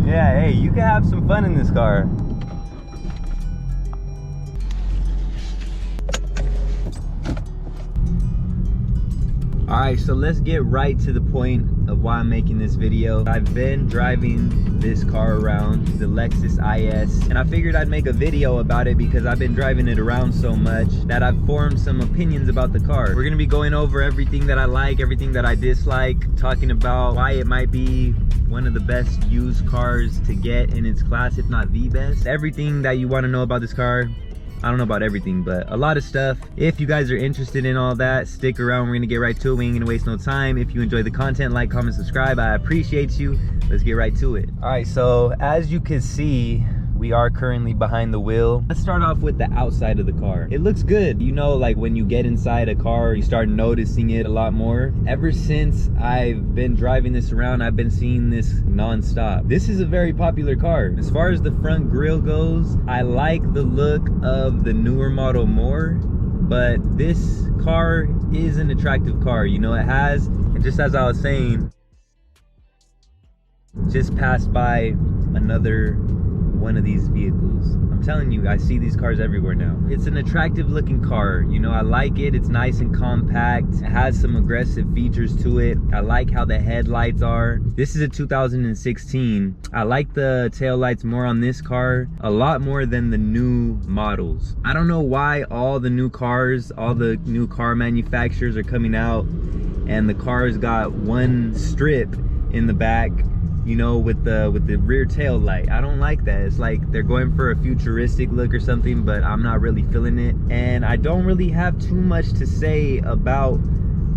Yeah, hey, you can have some fun in this car. Alright, so let's get right to the point of why I'm making this video. I've been driving this car around, the Lexus IS, and I figured I'd make a video about it because I've been driving it around so much that I've formed some opinions about the car. We're gonna be going over everything that I like, everything that I dislike, talking about why it might be one of the best used cars to get in its class, if not the best. Everything that you want to know about this car. I don't know about everything, but a lot of stuff. If you guys are interested in all that, stick around. We're gonna get right to it. We ain't gonna waste no time. If you enjoy the content, like, comment, subscribe. I appreciate you. Let's get right to it. All right, so as you can see, we are currently behind the wheel. Let's start off with the outside of the car. It looks good. You know, like when you get inside a car, you start noticing it a lot more. Ever since I've been driving this around, I've been seeing this non-stop. This is a very popular car. As far as the front grille goes, I like the look of the newer model more, but this car is an attractive car. You know, it has, and just as I was saying, just passed by another one of these vehicles. I'm telling you, I see these cars everywhere now. It's an attractive looking car. You know, I like it. It's nice and compact. It has some aggressive features to it. I like how the headlights are. This is a 2016. I like the taillights more on this car, a lot more than the new models. I don't know why all the new cars, all the new car manufacturers are coming out and the cars got one strip in the back, you know, with the rear tail light. I don't like that. It's like they're going for a futuristic look or something, but I'm not really feeling it. And I don't really have too much to say about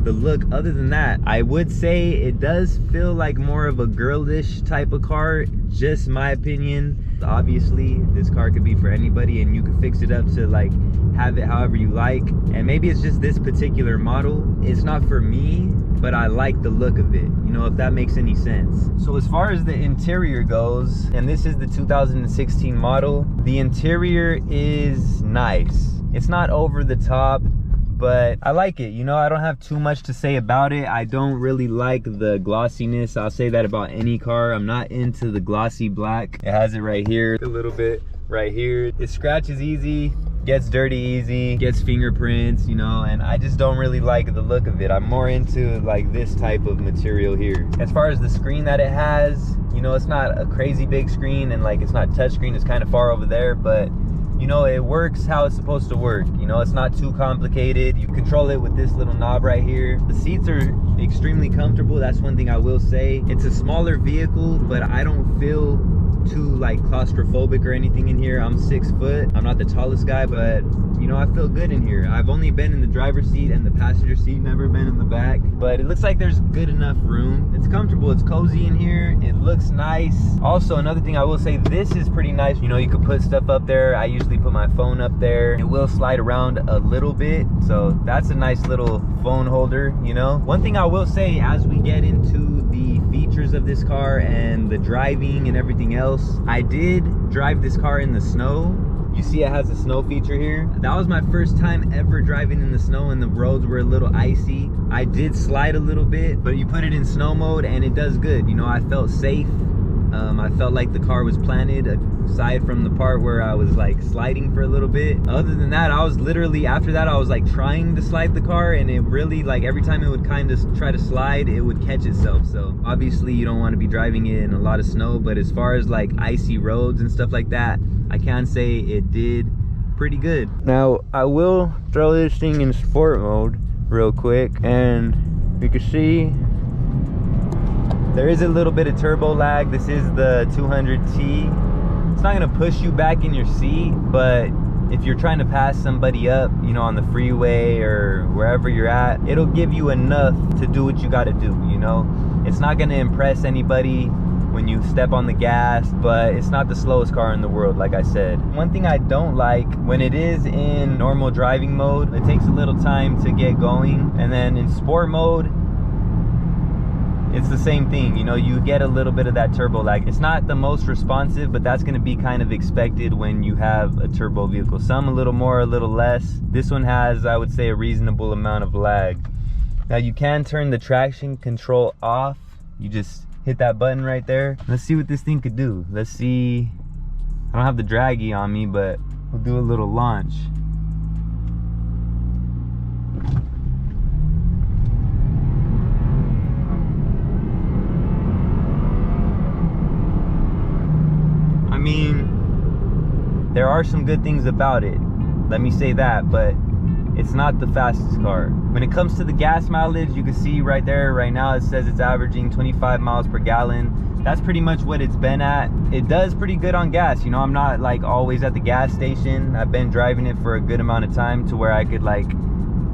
the look other than that. I would say it does feel like more of a girlish type of car, just my opinion. Obviously, this car could be for anybody and you can fix it up to like have it however you like. And maybe it's just this particular model. It's not for me, but I like the look of it, you know, if that makes any sense. So as far as the interior goes, and this is the 2016 model, the interior is nice. It's not over the top, but I like it. You know, I don't have too much to say about it. I don't really like the glossiness. I'll say that about any car. I'm not into the glossy black. It has it right here, a little bit right here. It scratches easy, gets dirty easy, gets fingerprints, you know, and I just don't really like the look of it. I'm more into like this type of material here. As far as the screen that it has, you know, it's not a crazy big screen and like it's not touchscreen, it's kind of far over there, but you know, it works how it's supposed to work. You know, it's not too complicated. You control it with this little knob right here. The seats are extremely comfortable. That's one thing I will say. It's a smaller vehicle, but I don't feel too like claustrophobic or anything in here. I'm 6 foot. I'm not the tallest guy, but you know, I feel good in here. I've only been in the driver's seat and the passenger seat, never been in the back, but it looks like there's good enough room. It's comfortable, it's cozy in here, it looks nice. Also, another thing I will say, this is pretty nice. You know, you can put stuff up there. I usually put my phone up there. It will slide around a little bit, so that's a nice little phone holder, you know. One thing I will say, as we get into the features of this car and the driving and everything else, I did drive this car in the snow. You see it has a snow feature here. That was my first time ever driving in the snow and the roads were a little icy. I did slide a little bit, but you put it in snow mode and it does good. You know, I felt safe. I felt like the car was planted, aside from the part where I was like sliding for a little bit. Other than that, I was literally, after that, I was like trying to slide the car and it really, like every time it would kind of try to slide, it would catch itself. So obviously you don't want to be driving it in a lot of snow, but as far as like icy roads and stuff like that, I can say it did pretty good. Now I will throw this thing in sport mode real quick and you can see there is a little bit of turbo lag. This is the 200T. It's not gonna push you back in your seat, but if you're trying to pass somebody up, you know, on the freeway or wherever you're at, it'll give you enough to do what you gotta do, you know? It's not gonna impress anybody when you step on the gas, but it's not the slowest car in the world, like I said. One thing I don't like, when it is in normal driving mode, it takes a little time to get going, and then in sport mode, it's the same thing. You know, you get a little bit of that turbo lag. It's not the most responsive, but that's going to be kind of expected when you have a turbo vehicle. Some a little more, a little less. This one has, I would say, a reasonable amount of lag. Now you can turn the traction control off. You just hit that button right there. Let's see what this thing could do. Let's see. I don't have the draggy on me, but we'll do a little launch. I mean, there are some good things about it, let me say that, but it's not the fastest car. When it comes to the gas mileage, you can see right there, right now it says it's averaging 25 miles per gallon. That's pretty much what it's been at. It does pretty good on gas. You know, I'm not like always at the gas station. I've been driving it for a good amount of time to where I could like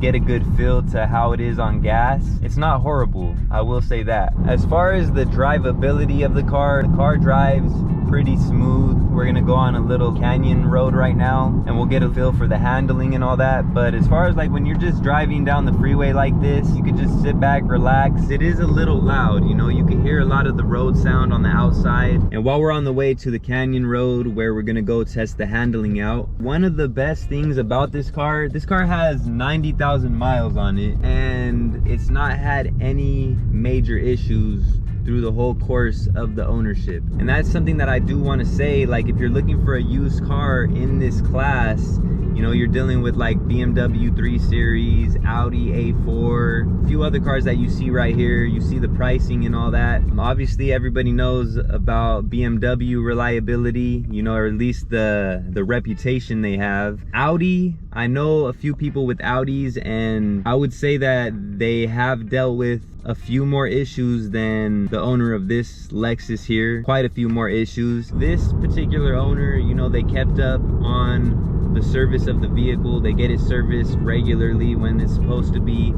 get a good feel to how it is on gas. It's not horrible, I will say that. As far as the drivability of the car drives pretty smooth. We're gonna go on a little canyon road right now and we'll get a feel for the handling and all that. But as far as like when you're just driving down the freeway like this, you could just sit back, relax. It is a little loud, you know, you can hear a lot of the road sound on the outside. And while we're on the way to the canyon road where we're gonna go test the handling out, one of the best things about this car has 90,000 miles on it and it's not had any major issues through the whole course of the ownership. And that's something that I do want to say, like if you're looking for a used car in this class, you know, you're dealing with like BMW 3 Series, Audi A4, a few other cars that you see right here. You see the pricing and all that. Obviously everybody knows about BMW reliability, you know, or at least the reputation they have. Audi, I know a few people with Audis and I would say that they have dealt with a few more issues than the owner of this Lexus here. Quite a few more issues. This particular owner, you know, they kept up on the service of the vehicle. They get it serviced regularly when it's supposed to be.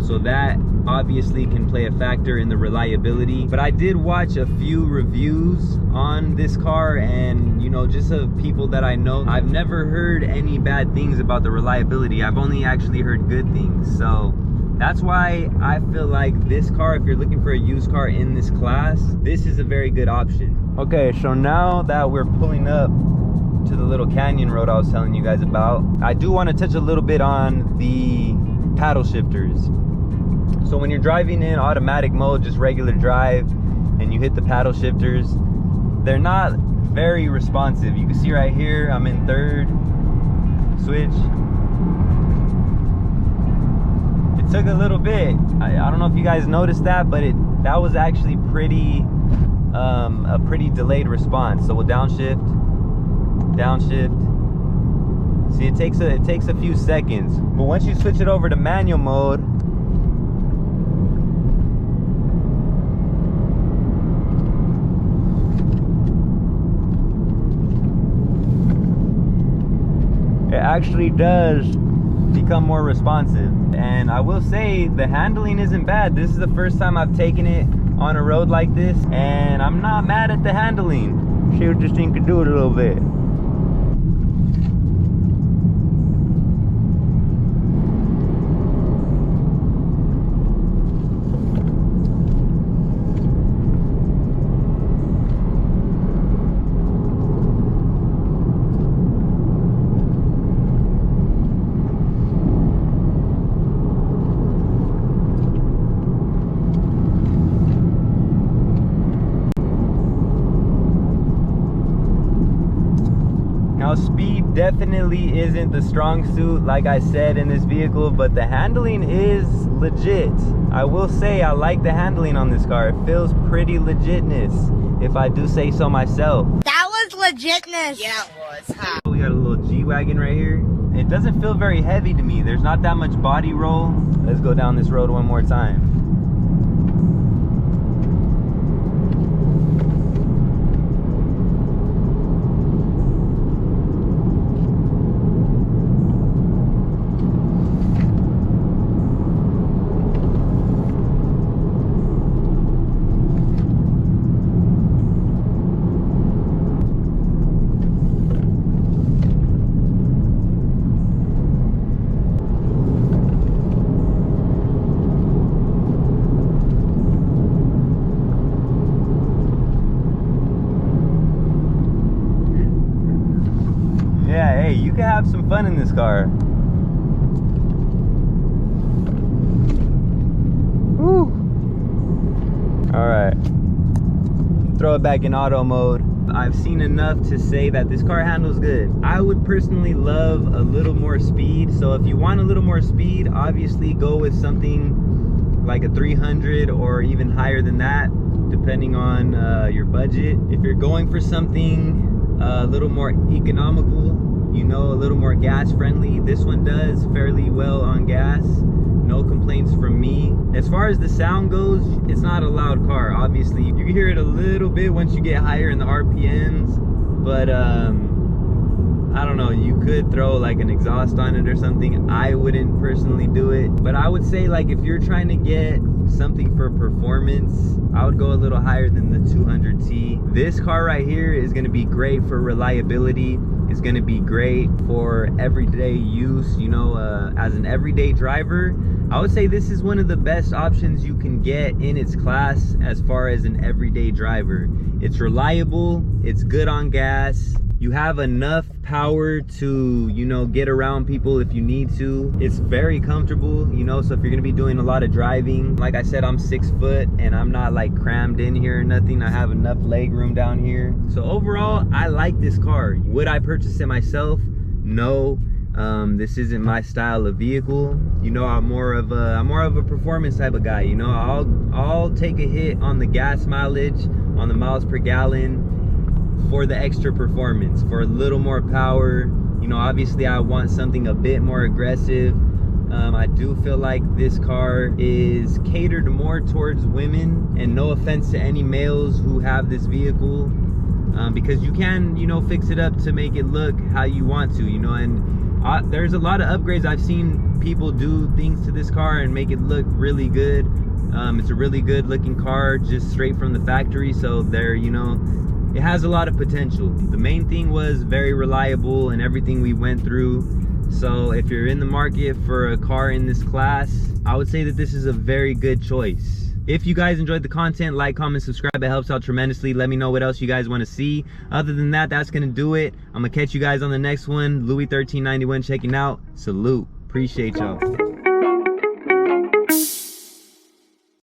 So that obviously can play a factor in the reliability. But I did watch a few reviews on this car and, you know, just of people that I know, I've never heard any bad things about the reliability. I've only actually heard good things. So that's why I feel like this car, if you're looking for a used car in this class, this is a very good option. Okay, so now that we're pulling up to the little canyon road I was telling you guys about, I do want to touch a little bit on the paddle shifters. So when you're driving in automatic mode, just regular drive, and you hit the paddle shifters, they're not very responsive. You can see right here, I'm in third, switch. It took a little bit. I don't know if you guys noticed that, but that was actually pretty a pretty delayed response. So we'll downshift. See, it takes a few seconds, but once you switch it over to manual mode, it actually does become more responsive. And I will say the handling isn't bad. This is the first time I've taken it on a road like this and I'm not mad at the handling. See what this thing can do it a little bit. Now speed definitely isn't the strong suit like I said in this vehicle, but the handling is legit. I will say I like the handling on this car. It feels pretty legitness, if I do say so myself. That was legitness. Yeah, it was, huh? We got a little G-Wagon right here. It doesn't feel very heavy to me. There's not that much body roll. Let's go down this road one more time. Yeah, hey, you can have some fun in this car. Woo! All right. throw it back in auto mode. I've seen enough to say that this car handles good. I would personally love a little more speed. So if you want a little more speed, obviously go with something like a 300 or even higher than that, depending on your budget. If you're going for something a little more economical, you know, a little more gas friendly, this one does fairly well on gas. No complaints from me. As far as the sound goes, it's not a loud car. Obviously, you can hear it a little bit once you get higher in the RPMs, but I don't know, you could throw like an exhaust on it or something. I wouldn't personally do it, but I would say, like, if you're trying to get something for performance, I would go a little higher than the 200T. This car right here is going to be great for reliability. It's going to be great for everyday use, you know, as an everyday driver. I would say this is one of the best options you can get in its class as far as an everyday driver. It's reliable, it's good on gas, you have enough power to, you know, get around people if you need to. It's very comfortable, you know, so if you're gonna be doing a lot of driving, like I said, I'm 6 foot and I'm not like crammed in here or nothing. I have enough leg room down here. So overall, I like this car. Would I purchase it myself? No. This isn't my style of vehicle. You know, I'm more of a performance type of guy. You know, I'll take a hit on the gas mileage, on the miles per gallon, for the extra performance, for a little more power. You know, obviously I want something a bit more aggressive. I do feel like this car is catered more towards women, and no offense to any males who have this vehicle, because you can, you know, fix it up to make it look how you want to, you know. And there's a lot of upgrades. I've seen people do things to this car and make it look really good. It's a really good looking car, just straight from the factory. So there, you know, it has a lot of potential. The main thing was very reliable and everything we went through. So if you're in the market for a car in this class, I would say that this is a very good choice. If you guys enjoyed the content, like, comment, subscribe. It helps out tremendously. Let me know what else you guys want to see. Other than that, that's gonna do it. I'm gonna catch you guys on the next one. Louie 1391 checking out. Salute. Appreciate y'all.